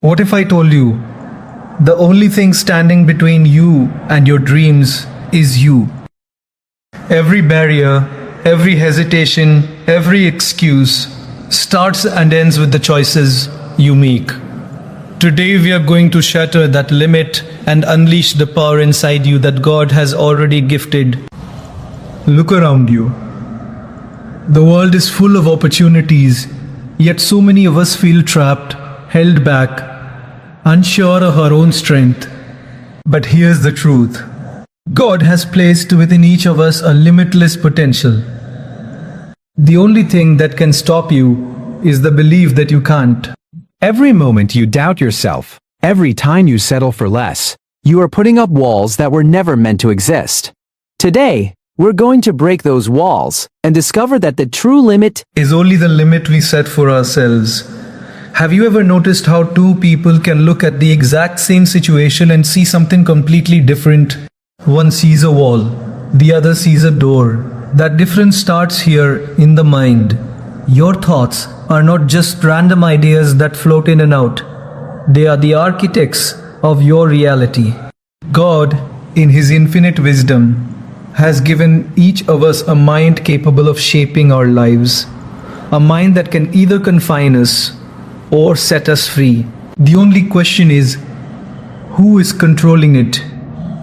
What if I told you the only thing standing between you and your dreams is you? Every barrier, every hesitation, every excuse starts and ends with the choices you make. Today we are going to shatter that limit and unleash the power inside you that God has already gifted. Look around you. The world is full of opportunities, yet so many of us feel trapped, held back, unsure of our own strength. But here's the truth. God has placed within each of us a limitless potential. The only thing that can stop you is the belief that you can't. Every moment you doubt yourself, every time you settle for less, you are putting up walls that were never meant to exist. Today, we're going to break those walls and discover that the true limit is only the limit we set for ourselves. Have you ever noticed how two people can look at the exact same situation and see something completely different? One sees a wall, the other sees a door. That difference starts here in the mind. Your thoughts are not just random ideas that float in and out. They are the architects of your reality. God, in His infinite wisdom, has given each of us a mind capable of shaping our lives. A mind that can either confine us or set us free. The only question is, who is controlling it?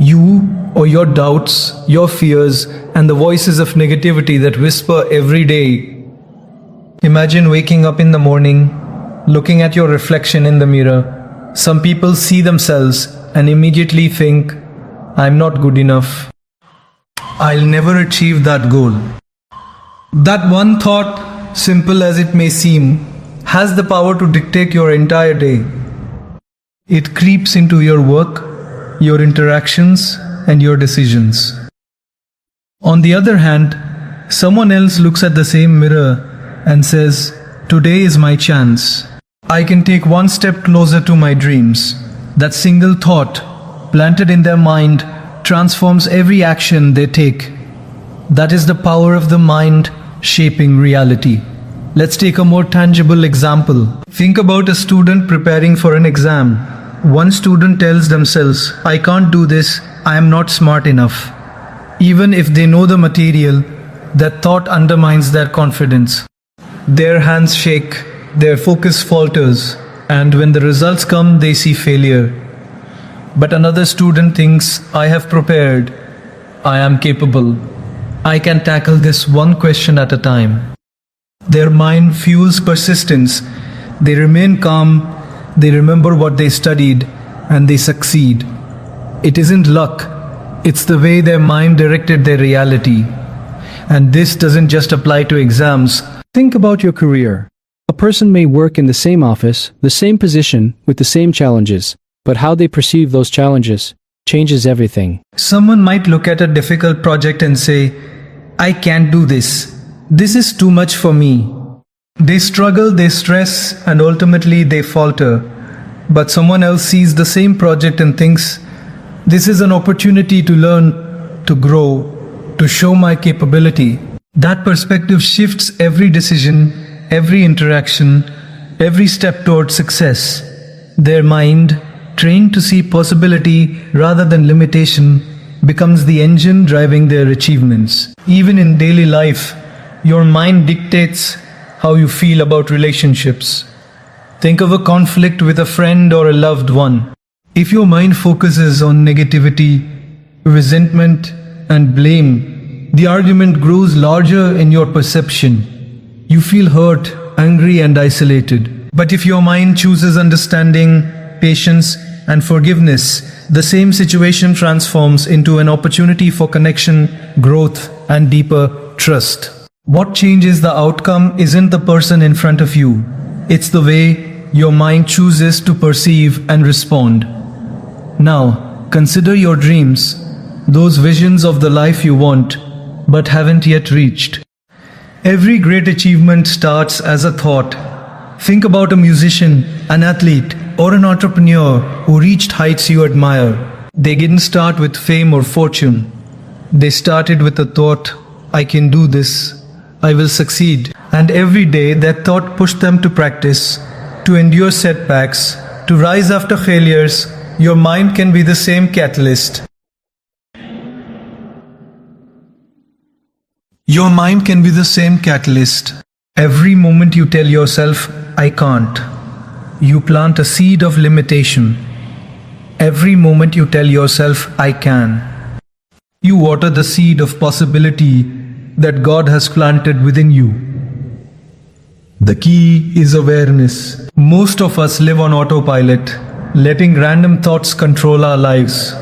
You or your doubts, your fears, and the voices of negativity that whisper every day? Imagine waking up in the morning, looking at your reflection in the mirror. Some people see themselves and immediately think, I'm not good enough. I'll never achieve that goal. That one thought, simple as it may seem, has the power to dictate your entire day. It creeps into your work, your interactions, and your decisions. On the other hand, someone else looks at the same mirror and says, today is my chance. I can take one step closer to my dreams. That single thought, planted in their mind, transforms every action they take. That is the power of the mind shaping reality. Let's take a more tangible example. Think about a student preparing for an exam. One student tells themselves, I can't do this, I am not smart enough. Even if they know the material, that thought undermines their confidence. Their hands shake, their focus falters, and when the results come, they see failure. But another student thinks, I have prepared, I am capable, I can tackle this one question at a time. Their mind fuels persistence. They remain calm, they remember what they studied, and they succeed. It isn't luck, it's the way their mind directed their reality. And this doesn't just apply to exams. Think about your career. A person may work in the same office, the same position, with the same challenges, but how they perceive those challenges changes everything. Someone might look at a difficult project and say, I can't do this. This is too much for me. They struggle, they stress, and ultimately they falter. But someone else sees the same project and thinks, this is an opportunity to learn, to grow, to show my capability. That perspective shifts every decision, every interaction, every step towards success. Their mind, trained to see possibility rather than limitation, becomes the engine driving their achievements. Even in daily life, your mind dictates how you feel about relationships. Think of a conflict with a friend or a loved one. If your mind focuses on negativity, resentment, and blame, the argument grows larger in your perception. You feel hurt, angry, and isolated. But if your mind chooses understanding, patience, and forgiveness, the same situation transforms into an opportunity for connection, growth, and deeper trust. What changes the outcome isn't the person in front of you. It's the way your mind chooses to perceive and respond. Now, consider your dreams, those visions of the life you want, but haven't yet reached. Every great achievement starts as a thought. Think about a musician, an athlete, or an entrepreneur who reached heights you admire. They didn't start with fame or fortune. They started with the thought, I can do this, I will succeed. And every day that thought pushed them to practice, to endure setbacks, to rise after failures, your mind can be the same catalyst. Your mind can be the same catalyst. Every moment you tell yourself, I can't, you plant a seed of limitation. Every moment you tell yourself, I can, you water the seed of possibility that God has planted within you. The key is awareness. Most of us live on autopilot, letting random thoughts control our lives.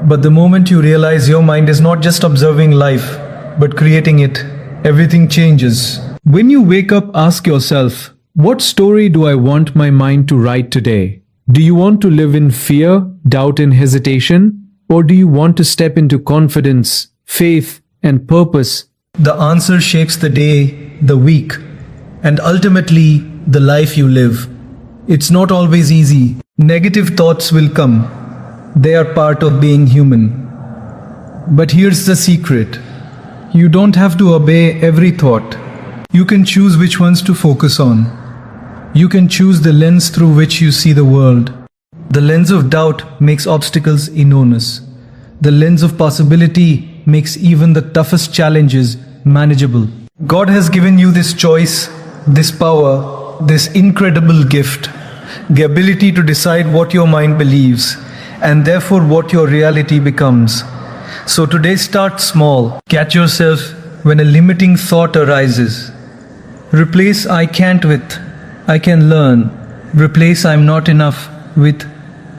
But the moment you realize your mind is not just observing life, but creating it, everything changes. When you wake up, ask yourself, what story do I want my mind to write today? Do you want to live in fear, doubt, and hesitation? Or do you want to step into confidence, faith, and purpose? The answer shapes the day, the week, and ultimately the life you live. It's not always easy. Negative thoughts will come. They are part of being human. But here's the secret. You don't have to obey every thought. You can choose which ones to focus on. You can choose the lens through which you see the world. The lens of doubt makes obstacles enormous. The lens of possibility makes even the toughest challenges manageable. God has given you this choice, this power, this incredible gift, the ability to decide what your mind believes, and therefore what your reality becomes. So today start small. Catch yourself when a limiting thought arises. Replace I can't with I can learn. Replace I'm not enough with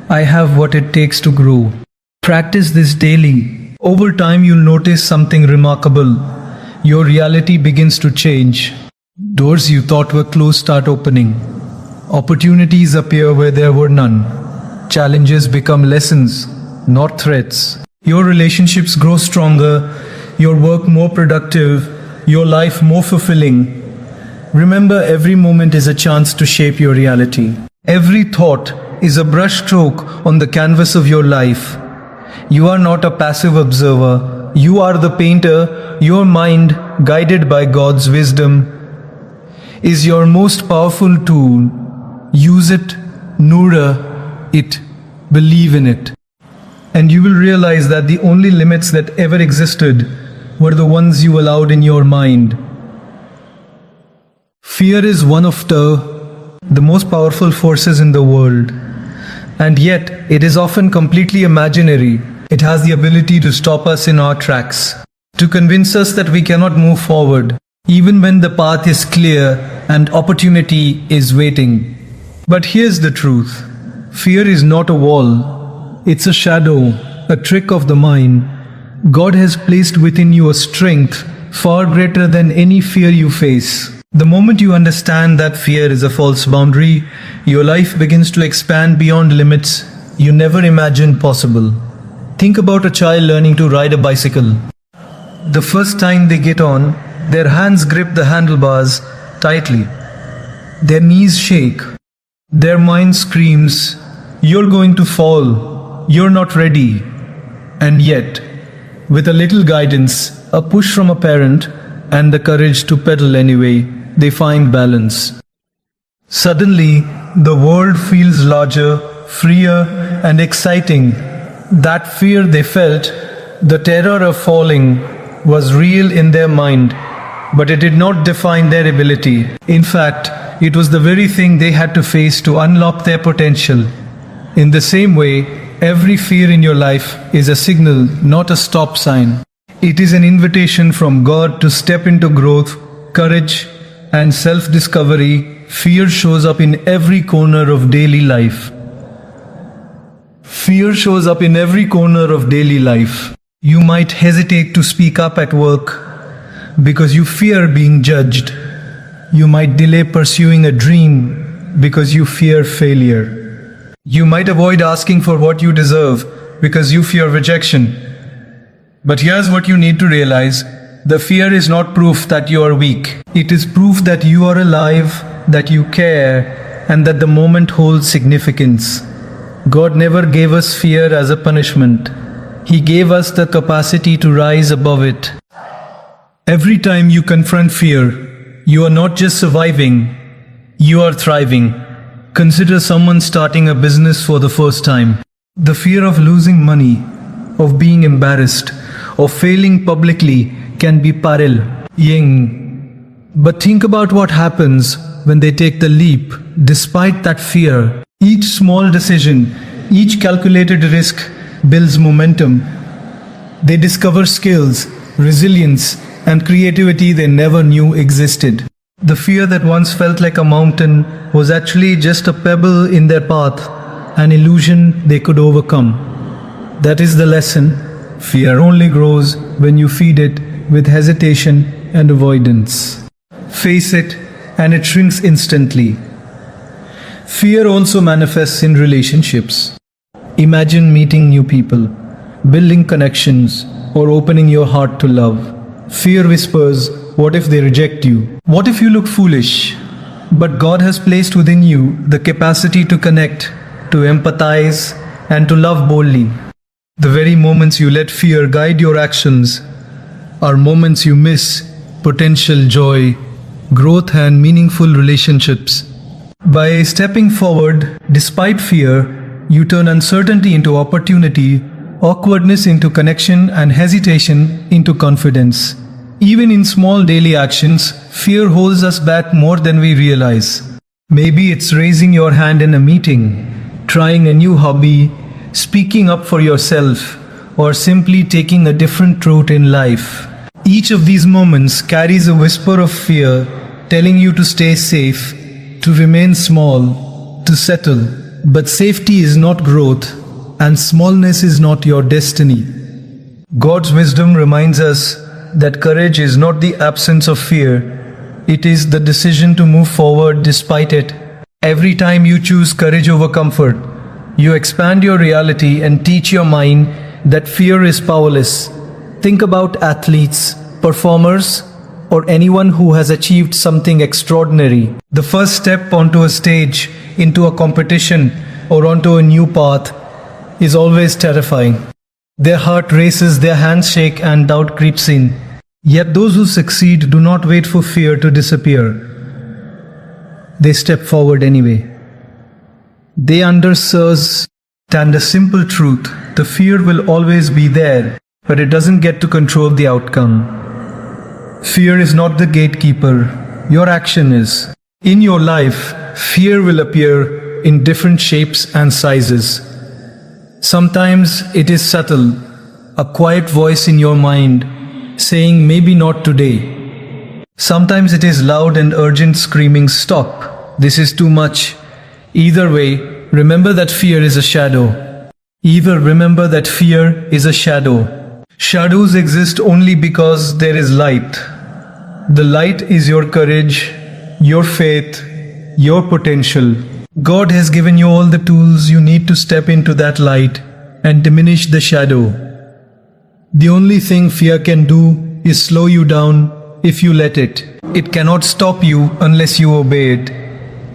I have what it takes to grow. Practice this daily. Over time you'll notice something remarkable. Your reality begins to change. Doors you thought were closed start opening. Opportunities appear where there were none. Challenges become lessons, not threats. Your relationships grow stronger, your work more productive, your life more fulfilling. Remember, every moment is a chance to shape your reality. Every thought is a brushstroke on the canvas of your life. You are not a passive observer. You are the painter. Your mind, guided by God's wisdom, is your most powerful tool. Use it, nurture it, believe in it. And you will realize that the only limits that ever existed were the ones you allowed in your mind. Fear is one of the most powerful forces in the world. And yet, it is often completely imaginary. It has the ability to stop us in our tracks, to convince us that we cannot move forward, even when the path is clear and opportunity is waiting. But here's the truth. Fear is not a wall. It's a shadow, a trick of the mind. God has placed within you a strength far greater than any fear you face. The moment you understand that fear is a false boundary, your life begins to expand beyond limits you never imagined possible. Think about a child learning to ride a bicycle. The first time they get on, their hands grip the handlebars tightly. Their knees shake. Their mind screams, "You're going to fall. You're not ready." And yet, with a little guidance, a push from a parent, and the courage to pedal anyway, they find balance. Suddenly, the world feels larger, freer, and exciting. That fear they felt, the terror of falling, was real in their mind, but it did not define their ability. In fact, it was the very thing they had to face to unlock their potential. In the same way, every fear in your life is a signal, not a stop sign. It is an invitation from God to step into growth, courage, and self-discovery. Fear shows up in every corner of daily life. Fear shows up in every corner of daily life. You might hesitate to speak up at work because you fear being judged. You might delay pursuing a dream because you fear failure. You might avoid asking for what you deserve because you fear rejection. But here's what you need to realize. The fear is not proof that you are weak. It is proof that you are alive, that you care, and that the moment holds significance. God never gave us fear as a punishment. He gave us the capacity to rise above it. Every time you confront fear, you are not just surviving, you are thriving. Consider someone starting a business for the first time. The fear of losing money, of being embarrassed, of failing publicly can be paralyzing. But think about what happens when they take the leap despite that fear. Each small decision, each calculated risk builds momentum. They discover skills, resilience, and creativity they never knew existed. The fear that once felt like a mountain was actually just a pebble in their path, an illusion they could overcome. That is the lesson. Fear only grows when you feed it with hesitation and avoidance. Face it, and it shrinks instantly. Fear also manifests in relationships. Imagine meeting new people, building connections, or opening your heart to love. Fear whispers, what if they reject you? What if you look foolish? But God has placed within you the capacity to connect, to empathize, and to love boldly. The very moments you let fear guide your actions are moments you miss potential joy, growth, and meaningful relationships. By stepping forward despite fear, you turn uncertainty into opportunity, awkwardness into connection, and hesitation into confidence. Even in small daily actions, fear holds us back more than we realize. Maybe it's raising your hand in a meeting, trying a new hobby, speaking up for yourself, or simply taking a different route in life. Each of these moments carries a whisper of fear, telling you to stay safe, to remain small, to settle. But safety is not growth, and smallness is not your destiny. God's wisdom reminds us that courage is not the absence of fear, it is the decision to move forward despite it. Every time you choose courage over comfort, you expand your reality and teach your mind that fear is powerless. Think about athletes, performers, or anyone who has achieved something extraordinary. The first step onto a stage, into a competition, or onto a new path is always terrifying. Their heart races, their hands shake, and doubt creeps in. Yet those who succeed do not wait for fear to disappear. They step forward anyway. They understand a simple truth: the fear will always be there, but it doesn't get to control the outcome. Fear is not the gatekeeper, your action is. In your life, fear will appear in different shapes and sizes. Sometimes it is subtle, a quiet voice in your mind saying maybe not today. Sometimes it is loud and urgent, screaming, stop, this is too much. Either way, remember that fear is a shadow. Remember that fear is a shadow. Shadows exist only because there is light. The light is your courage, your faith, your potential. God has given you all the tools you need to step into that light and diminish the shadow. The only thing fear can do is slow you down if you let it. It cannot stop you unless you obey it.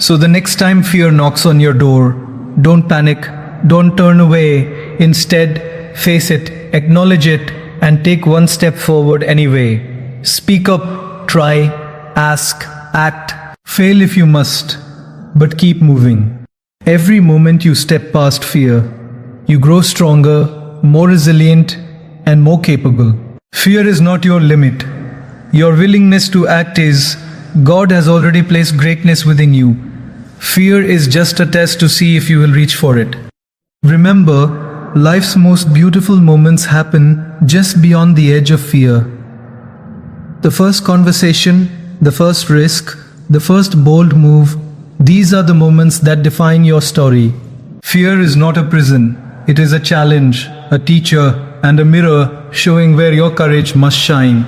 So the next time fear knocks on your door, don't panic, don't turn away. Instead, face it, acknowledge it, and take one step forward anyway. Speak up, try, ask, act, fail if you must, but keep moving. Every moment you step past fear, you grow stronger, more resilient, and more capable. Fear is not your limit. Your willingness to act is. God has already placed greatness within you. Fear is just a test to see if you will reach for it. Remember, life's most beautiful moments happen just beyond the edge of fear. The first conversation, the first risk, the first bold move, these are the moments that define your story. Fear is not a prison. It is a challenge, a teacher, and a mirror showing where your courage must shine.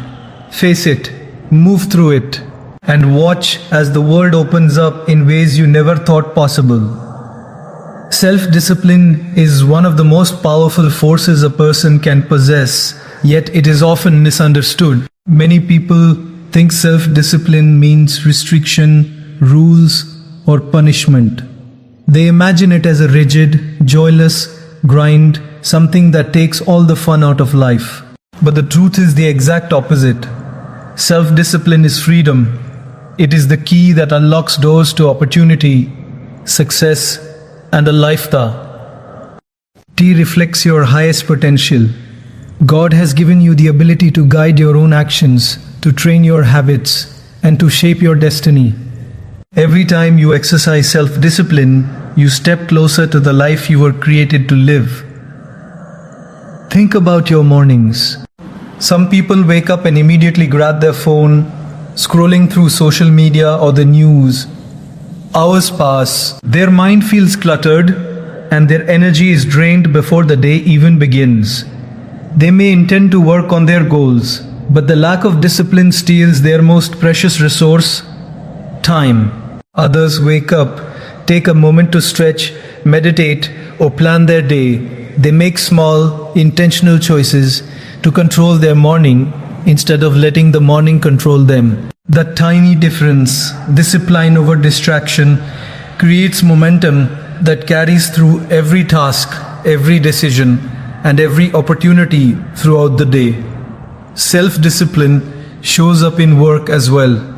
Face it, move through it, and watch as the world opens up in ways you never thought possible. Self-discipline is one of the most powerful forces a person can possess, yet it is often misunderstood. Many people think self-discipline means restriction, rules, or punishment. They imagine it as a rigid, joyless grind, something that takes all the fun out of life. But the truth is the exact opposite. Self-discipline is freedom. It is the key that unlocks doors to opportunity, success, and a lifestyle. T reflects your highest potential. God has given you the ability to guide your own actions, to train your habits, and to shape your destiny. Every time you exercise self-discipline, you step closer to the life you were created to live. Think about your mornings. Some people wake up and immediately grab their phone, scrolling through social media or the news. Hours pass, their mind feels cluttered, and their energy is drained before the day even begins. They may intend to work on their goals, but the lack of discipline steals their most precious resource, time. Others wake up, take a moment to stretch, meditate, or plan their day. They make small, intentional choices to control their morning instead of letting the morning control them. That tiny difference, discipline over distraction, creates momentum that carries through every task, every decision, and every opportunity throughout the day. Self-discipline shows up in work as well.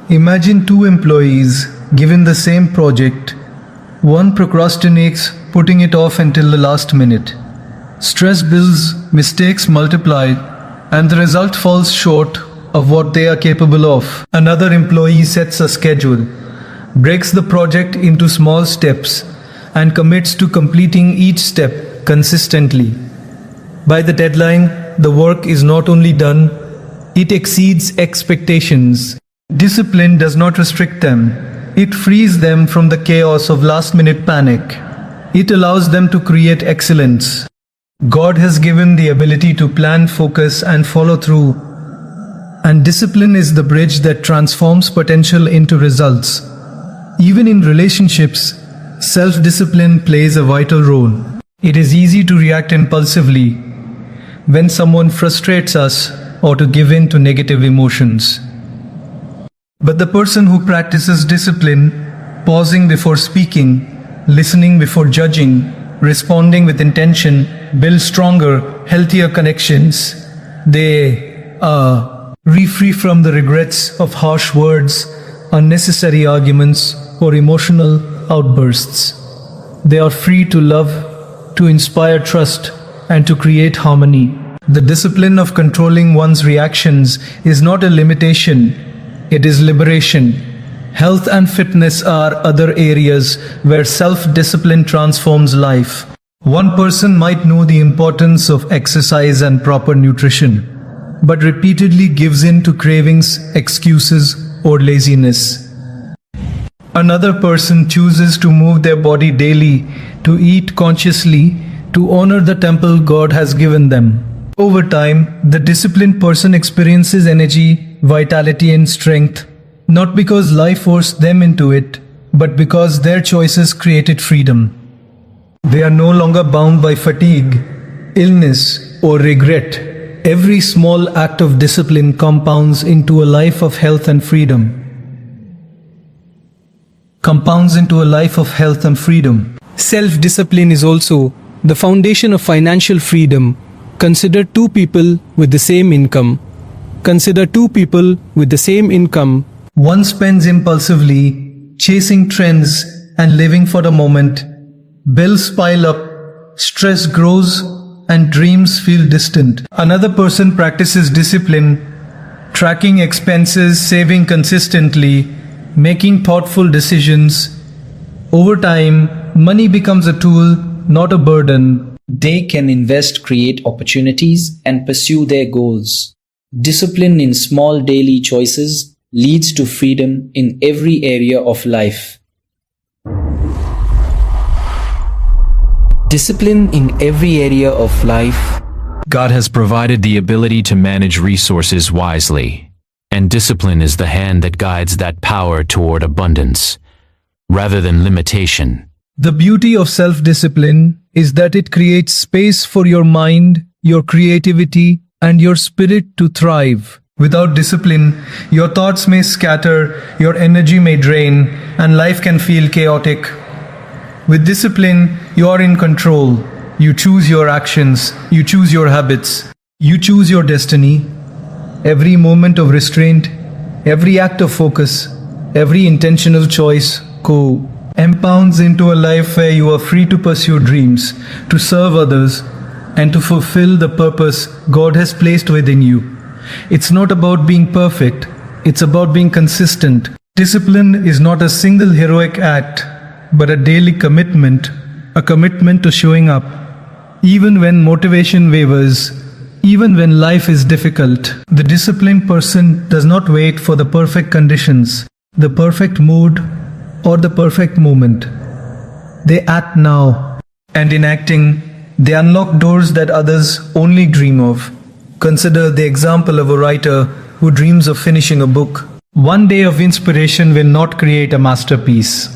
Imagine two employees given the same project. One procrastinates, putting it off until the last minute. Stress builds, mistakes multiply, and the result falls short of what they are capable of. Another employee sets a schedule, breaks the project into small steps, and commits to completing each step consistently. By the deadline, the work is not only done, it exceeds expectations. Discipline does not restrict them. It frees them from the chaos of last-minute panic. It allows them to create excellence. God has given the ability to plan, focus, and follow through. And discipline is the bridge that transforms potential into results. Even in relationships, self-discipline plays a vital role. It is easy to react impulsively when someone frustrates us or to give in to negative emotions. But the person who practices discipline, pausing before speaking, listening before judging, responding with intention, builds stronger, healthier connections. They are free from the regrets of harsh words, unnecessary arguments, or emotional outbursts. They are free to love, to inspire trust, and to create harmony. The discipline of controlling one's reactions is not a limitation, it is liberation. Health and fitness are other areas where self-discipline transforms life. One person might know the importance of exercise and proper nutrition, but repeatedly gives in to cravings, excuses, or laziness. Another person chooses to move their body daily, to eat consciously, to honor the temple God has given them. Over time, the disciplined person experiences energy, vitality, and strength, not because life forced them into it, but because their choices created freedom. They are no longer bound by fatigue, illness, or regret. Every small act of discipline compounds into a life of health and freedom. Self-discipline is also the foundation of financial freedom. Consider two people with the same income. One spends impulsively, chasing trends and living for the moment. Bills pile up, stress grows, and dreams feel distant. Another person practices discipline, tracking expenses, saving consistently, making thoughtful decisions. Over time, money becomes a tool, not a burden. They can invest, create opportunities, and pursue their goals. Discipline in small daily choices leads to freedom in every area of life. Discipline in every area of life. God has provided the ability to manage resources wisely, and discipline is the hand that guides that power toward abundance, rather than limitation. The beauty of self-discipline is that it creates space for your mind, your creativity, and your spirit to thrive. Without discipline, your thoughts may scatter, your energy may drain, and life can feel chaotic. With discipline, you are in control. You choose your actions, you choose your habits, you choose your destiny. Every moment of restraint, every act of focus, every intentional choice Empounds into a life where you are free to pursue dreams, to serve others, and to fulfill the purpose God has placed within you. It's not about being perfect, it's about being consistent. Discipline is not a single heroic act, but a daily commitment, a commitment to showing up. Even when motivation wavers, even when life is difficult, the disciplined person does not wait for the perfect conditions, the perfect mood, or the perfect moment. They act now, and in acting, they unlock doors that others only dream of. Consider the example of a writer who dreams of finishing a book. One day of inspiration will not create a masterpiece,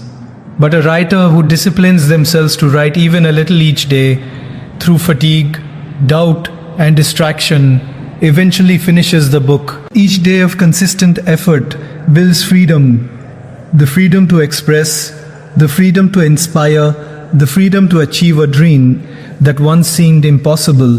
but a writer who disciplines themselves to write even a little each day, through fatigue, doubt, and distraction, eventually finishes the book. Each day of consistent effort builds freedom. The freedom to express, the freedom to inspire, the freedom to achieve a dream that once seemed impossible.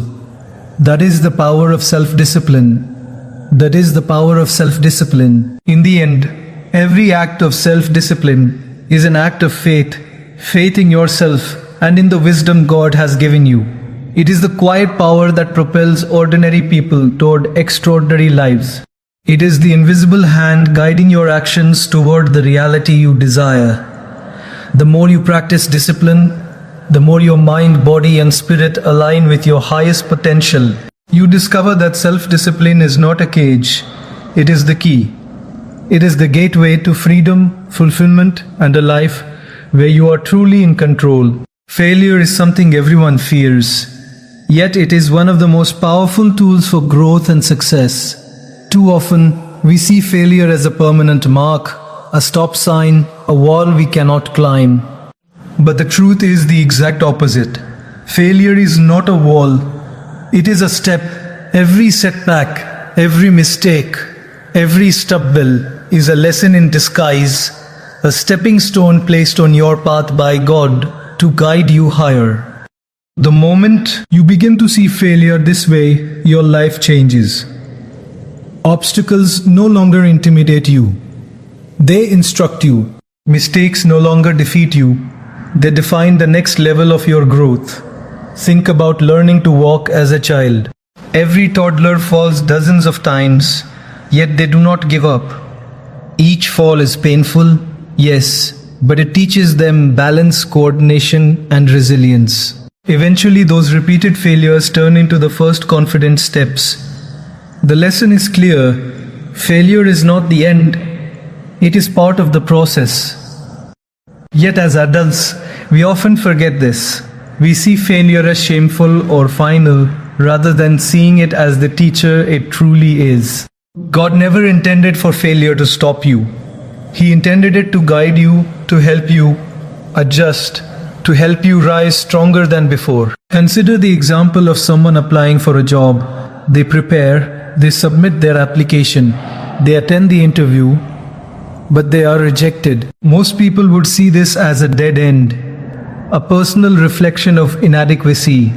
That is the power of self-discipline. That is the power of self-discipline. In the end, every act of self-discipline is an act of faith, faith in yourself and in the wisdom God has given you. It is the quiet power that propels ordinary people toward extraordinary lives. It is the invisible hand guiding your actions toward the reality you desire. The more you practice discipline, the more your mind, body, and spirit align with your highest potential. You discover that self-discipline is not a cage, it is the key. It is the gateway to freedom, fulfillment, and a life where you are truly in control. Failure is something everyone fears, yet it is one of the most powerful tools for growth and success. Too often, we see failure as a permanent mark, a stop sign, a wall we cannot climb. But the truth is the exact opposite. Failure is not a wall, it is a step. Every setback, every mistake, every stumble is a lesson in disguise, a stepping stone placed on your path by God to guide you higher. The moment you begin to see failure this way, your life changes. Obstacles no longer intimidate you. They instruct you. Mistakes no longer defeat you. They define the next level of your growth. Think about learning to walk as a child. Every toddler falls dozens of times, yet they do not give up. Each fall is painful, yes, but it teaches them balance, coordination, and resilience. Eventually, those repeated failures turn into the first confident steps. The lesson is clear. Failure is not the end. It is part of the process. Yet as adults, we often forget this. We see failure as shameful or final rather than seeing it as the teacher it truly is. God never intended for failure to stop you. He intended it to guide you, to help you adjust, to help you rise stronger than before. Consider the example of someone applying for a job. They prepare, they submit their application, they attend the interview, but they are rejected. Most people would see this as a dead end, a personal reflection of inadequacy.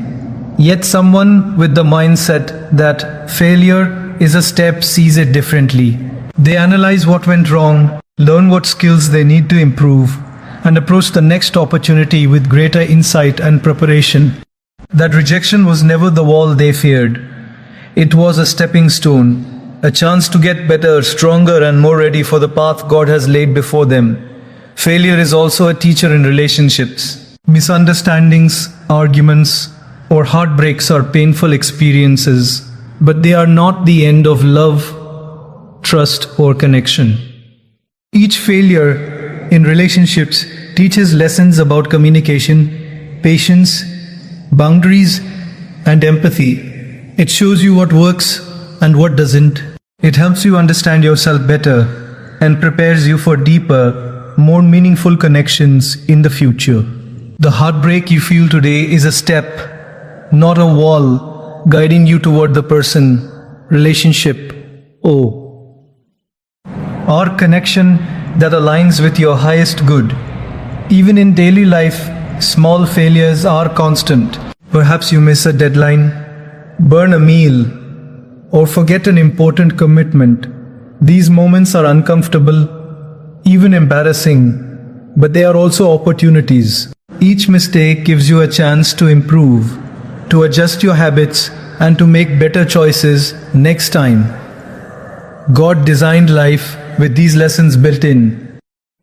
Yet someone with the mindset that failure is a step sees it differently. They analyze what went wrong, learn what skills they need to improve, and approach the next opportunity with greater insight and preparation. That rejection was never the wall they feared. It was a stepping stone, a chance to get better, stronger, and more ready for the path God has laid before them. Failure is also a teacher in relationships. Misunderstandings, arguments, or heartbreaks are painful experiences, but they are not the end of love, trust, or connection. Each failure in relationships teaches lessons about communication, patience, boundaries, and empathy. It shows you what works and what doesn't. It helps you understand yourself better and prepares you for deeper, more meaningful connections in the future. The heartbreak you feel today is a step, not a wall, guiding you toward the person, relationship, or connection that aligns with your highest good. Even in daily life, small failures are constant. Perhaps you miss a deadline, burn a meal, or forget an important commitment. These moments are uncomfortable, even embarrassing, but they are also opportunities. Each mistake gives you a chance to improve, to adjust your habits, and to make better choices next time. God designed life with these lessons built in.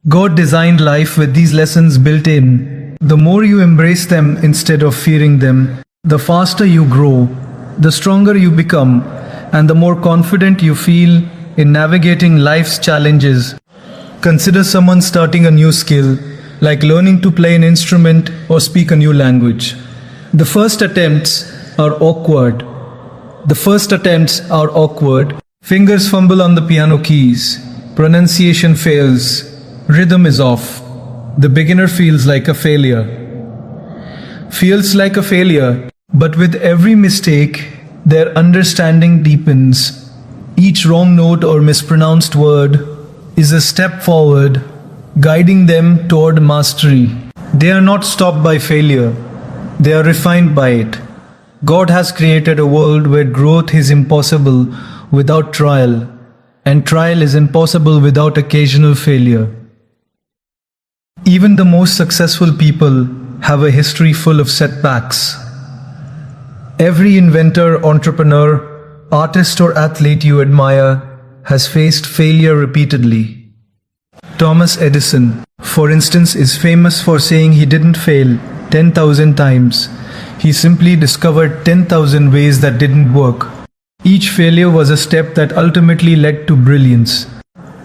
God designed life with these lessons built in. The more you embrace them instead of fearing them, the faster you grow, the stronger you become, and the more confident you feel in navigating life's challenges. Consider someone starting a new skill, like learning to play an instrument or speak a new language. The first attempts are awkward. Fingers fumble on the piano keys. Pronunciation fails. Rhythm is off. The beginner feels like a failure. But with every mistake, their understanding deepens. Each wrong note or mispronounced word is a step forward, guiding them toward mastery. They are not stopped by failure. They are refined by it. God has created a world where growth is impossible without trial, and trial is impossible without occasional failure. Even the most successful people have a history full of setbacks. Every inventor, entrepreneur, artist or athlete you admire has faced failure repeatedly. Thomas Edison, for instance, is famous for saying he didn't fail 10,000 times. He simply discovered 10,000 ways that didn't work. Each failure was a step that ultimately led to brilliance.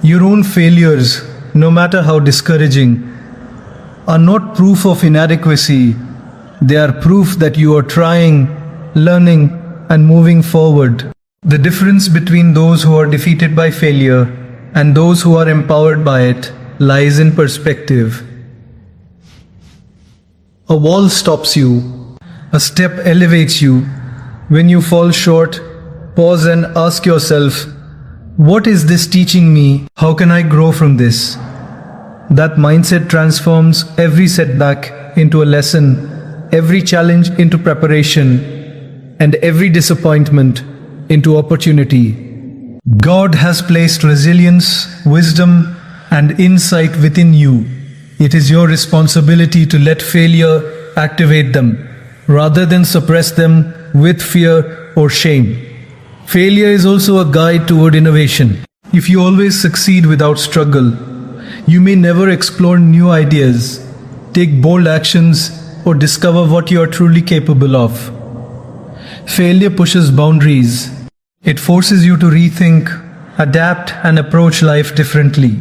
Your own failures, no matter how discouraging, are not proof of inadequacy. They are proof that you are trying, learning, and moving forward. The difference between those who are defeated by failure and those who are empowered by it lies in perspective. A wall stops you. A step elevates you. When you fall short, pause and ask yourself, what is this teaching me? How can I grow from this? That mindset transforms every setback into a lesson, every challenge into preparation, and every disappointment into opportunity. God has placed resilience, wisdom, and insight within you. It is your responsibility to let failure activate them, rather than suppress them with fear or shame. Failure is also a guide toward innovation. If you always succeed without struggle, you may never explore new ideas, take bold actions, or discover what you are truly capable of. Failure pushes boundaries. It forces you to rethink, adapt, and approach life differently.